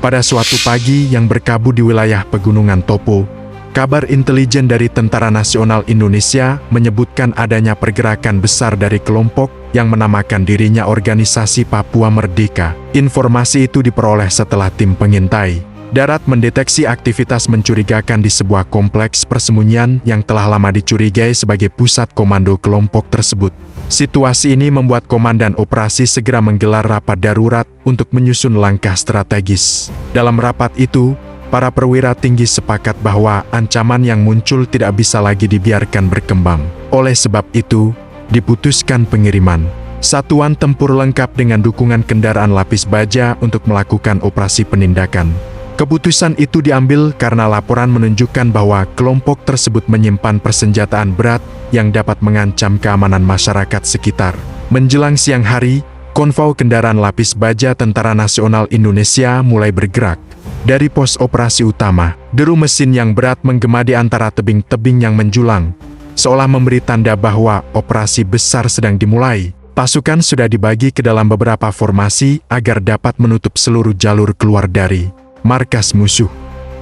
Pada suatu pagi yang berkabut di wilayah Pegunungan Topo, kabar intelijen dari Tentara Nasional Indonesia menyebutkan adanya pergerakan besar dari kelompok yang menamakan dirinya Organisasi Papua Merdeka. Informasi itu diperoleh setelah tim pengintai darat mendeteksi aktivitas mencurigakan di sebuah kompleks persembunyian yang telah lama dicurigai sebagai pusat komando kelompok tersebut. Situasi ini membuat Komandan Operasi segera menggelar rapat darurat untuk menyusun langkah strategis. Dalam rapat itu, para perwira tinggi sepakat bahwa ancaman yang muncul tidak bisa lagi dibiarkan berkembang. Oleh sebab itu, diputuskan pengiriman satuan tempur lengkap dengan dukungan kendaraan lapis baja untuk melakukan operasi penindakan. Keputusan itu diambil karena laporan menunjukkan bahwa kelompok tersebut menyimpan persenjataan berat yang dapat mengancam keamanan masyarakat sekitar. Menjelang siang hari, konvoi kendaraan lapis baja Tentara Nasional Indonesia mulai bergerak. Dari pos operasi utama, deru mesin yang berat menggema di antara tebing-tebing yang menjulang, seolah memberi tanda bahwa operasi besar sedang dimulai. Pasukan sudah dibagi ke dalam beberapa formasi agar dapat menutup seluruh jalur keluar dari markas musuh.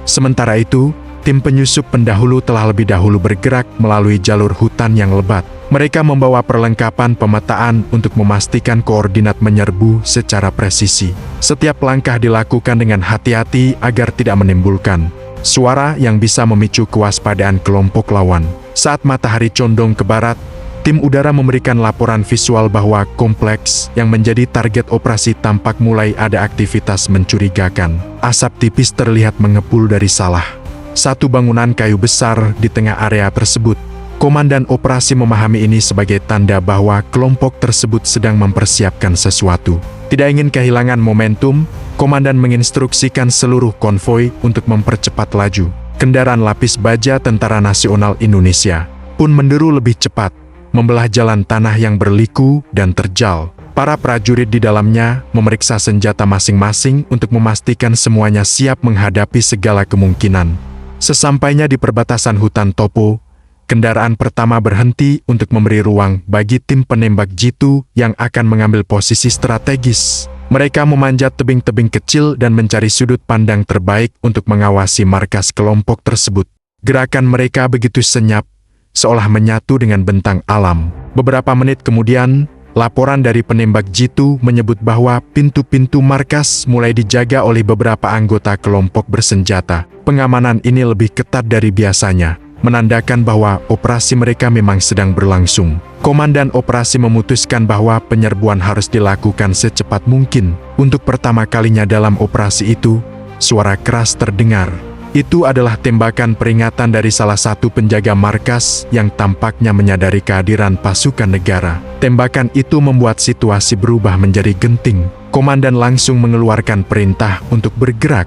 Sementara itu, tim penyusup pendahulu telah lebih dahulu bergerak melalui jalur hutan yang lebat. Mereka membawa perlengkapan pemetaan untuk memastikan koordinat menyerbu secara presisi. Setiap langkah dilakukan dengan hati-hati agar tidak menimbulkan suara yang bisa memicu kewaspadaan kelompok lawan. Saat matahari condong ke barat, tim udara memberikan laporan visual bahwa kompleks yang menjadi target operasi tampak mulai ada aktivitas mencurigakan. Asap tipis terlihat mengepul dari salah satu bangunan kayu besar di tengah area tersebut. Komandan operasi memahami ini sebagai tanda bahwa kelompok tersebut sedang mempersiapkan sesuatu. Tidak ingin kehilangan momentum, komandan menginstruksikan seluruh konvoi untuk mempercepat laju. Kendaraan lapis baja Tentara Nasional Indonesia pun menderu lebih cepat, membelah jalan tanah yang berliku dan terjal. Para prajurit di dalamnya memeriksa senjata masing-masing untuk memastikan semuanya siap menghadapi segala kemungkinan. Sesampainya di perbatasan hutan Topo, kendaraan pertama berhenti untuk memberi ruang bagi tim penembak jitu yang akan mengambil posisi strategis. Mereka memanjat tebing-tebing kecil dan mencari sudut pandang terbaik untuk mengawasi markas kelompok tersebut. Gerakan mereka begitu senyap, seolah menyatu dengan bentang alam. Beberapa menit kemudian, laporan dari penembak jitu menyebut bahwa pintu-pintu markas mulai dijaga oleh beberapa anggota kelompok bersenjata. Pengamanan ini lebih ketat dari biasanya, menandakan bahwa operasi mereka memang sedang berlangsung. Komandan operasi memutuskan bahwa penyerbuan harus dilakukan secepat mungkin. Untuk pertama kalinya dalam operasi itu, suara keras terdengar. Itu adalah tembakan peringatan dari salah satu penjaga markas yang tampaknya menyadari kehadiran pasukan negara. Tembakan itu membuat situasi berubah menjadi genting. Komandan langsung mengeluarkan perintah untuk bergerak.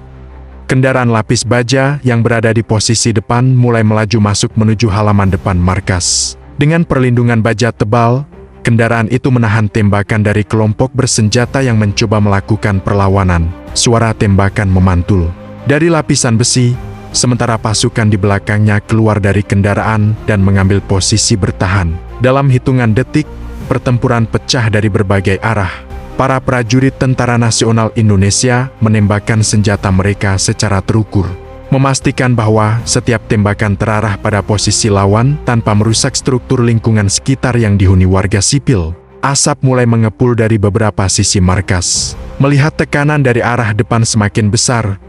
Kendaraan lapis baja yang berada di posisi depan mulai melaju masuk menuju halaman depan markas. Dengan perlindungan baja tebal, kendaraan itu menahan tembakan dari kelompok bersenjata yang mencoba melakukan perlawanan. Suara tembakan memantul dari lapisan besi, sementara pasukan di belakangnya keluar dari kendaraan dan mengambil posisi bertahan. Dalam hitungan detik, pertempuran pecah dari berbagai arah. Para prajurit Tentara Nasional Indonesia menembakkan senjata mereka secara terukur, memastikan bahwa setiap tembakan terarah pada posisi lawan tanpa merusak struktur lingkungan sekitar yang dihuni warga sipil. Asap mulai mengepul dari beberapa sisi markas. Melihat tekanan dari arah depan semakin besar,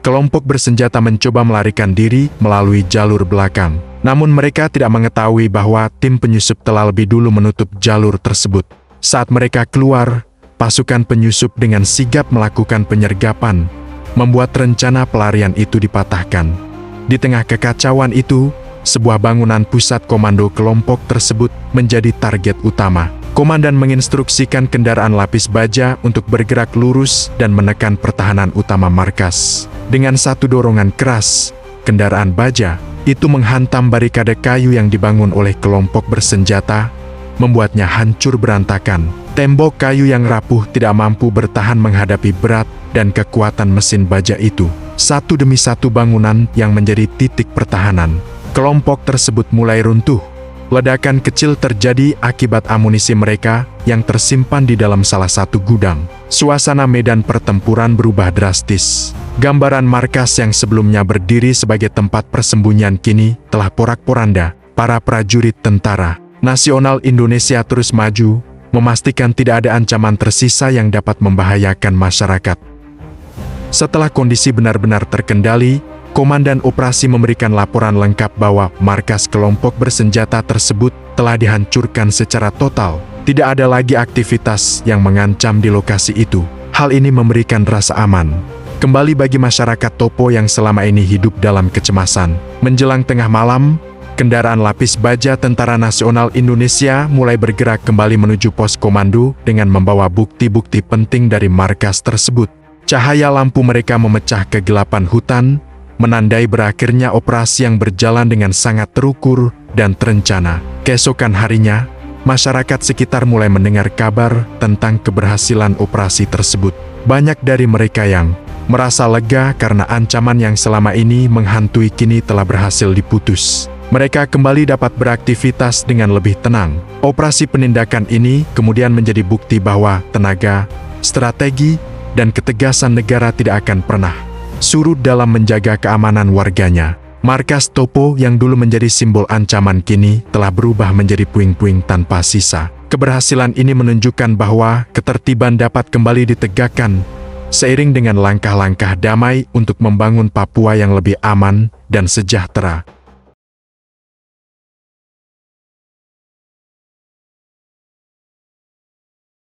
kelompok bersenjata mencoba melarikan diri melalui jalur belakang. Namun mereka tidak mengetahui bahwa tim penyusup telah lebih dulu menutup jalur tersebut. Saat mereka keluar, pasukan penyusup dengan sigap melakukan penyergapan, membuat rencana pelarian itu dipatahkan. Di tengah kekacauan itu, sebuah bangunan pusat komando kelompok tersebut menjadi target utama. Komandan menginstruksikan kendaraan lapis baja untuk bergerak lurus dan menekan pertahanan utama markas. Dengan satu dorongan keras, kendaraan baja itu menghantam barikade kayu yang dibangun oleh kelompok bersenjata, membuatnya hancur berantakan. Tembok kayu yang rapuh tidak mampu bertahan menghadapi berat dan kekuatan mesin baja itu. Satu demi satu bangunan yang menjadi titik pertahanan kelompok tersebut mulai runtuh. Ledakan kecil terjadi akibat amunisi mereka yang tersimpan di dalam salah satu gudang. Suasana medan pertempuran berubah drastis. Gambaran markas yang sebelumnya berdiri sebagai tempat persembunyian kini telah porak-poranda. Para prajurit tentara nasional Indonesia terus maju, memastikan tidak ada ancaman tersisa yang dapat membahayakan masyarakat. Setelah kondisi benar-benar terkendali, Komandan Operasi memberikan laporan lengkap bahwa markas kelompok bersenjata tersebut telah dihancurkan secara total. Tidak ada lagi aktivitas yang mengancam di lokasi itu. Hal ini memberikan rasa aman kembali bagi masyarakat Topo yang selama ini hidup dalam kecemasan. Menjelang tengah malam, kendaraan lapis baja Tentara Nasional Indonesia mulai bergerak kembali menuju pos komando dengan membawa bukti-bukti penting dari markas tersebut. Cahaya lampu mereka memecah kegelapan hutan, menandai berakhirnya operasi yang berjalan dengan sangat terukur dan terencana. Keesokan harinya, masyarakat sekitar mulai mendengar kabar tentang keberhasilan operasi tersebut. Banyak dari mereka yang merasa lega karena ancaman yang selama ini menghantui kini telah berhasil diputus. Mereka kembali dapat beraktivitas dengan lebih tenang. Operasi penindakan ini kemudian menjadi bukti bahwa tenaga, strategi, dan ketegasan negara tidak akan pernah surut dalam menjaga keamanan warganya. Markas Topo yang dulu menjadi simbol ancaman kini telah berubah menjadi puing-puing tanpa sisa. Keberhasilan ini menunjukkan bahwa ketertiban dapat kembali ditegakkan seiring dengan langkah-langkah damai untuk membangun Papua yang lebih aman dan sejahtera.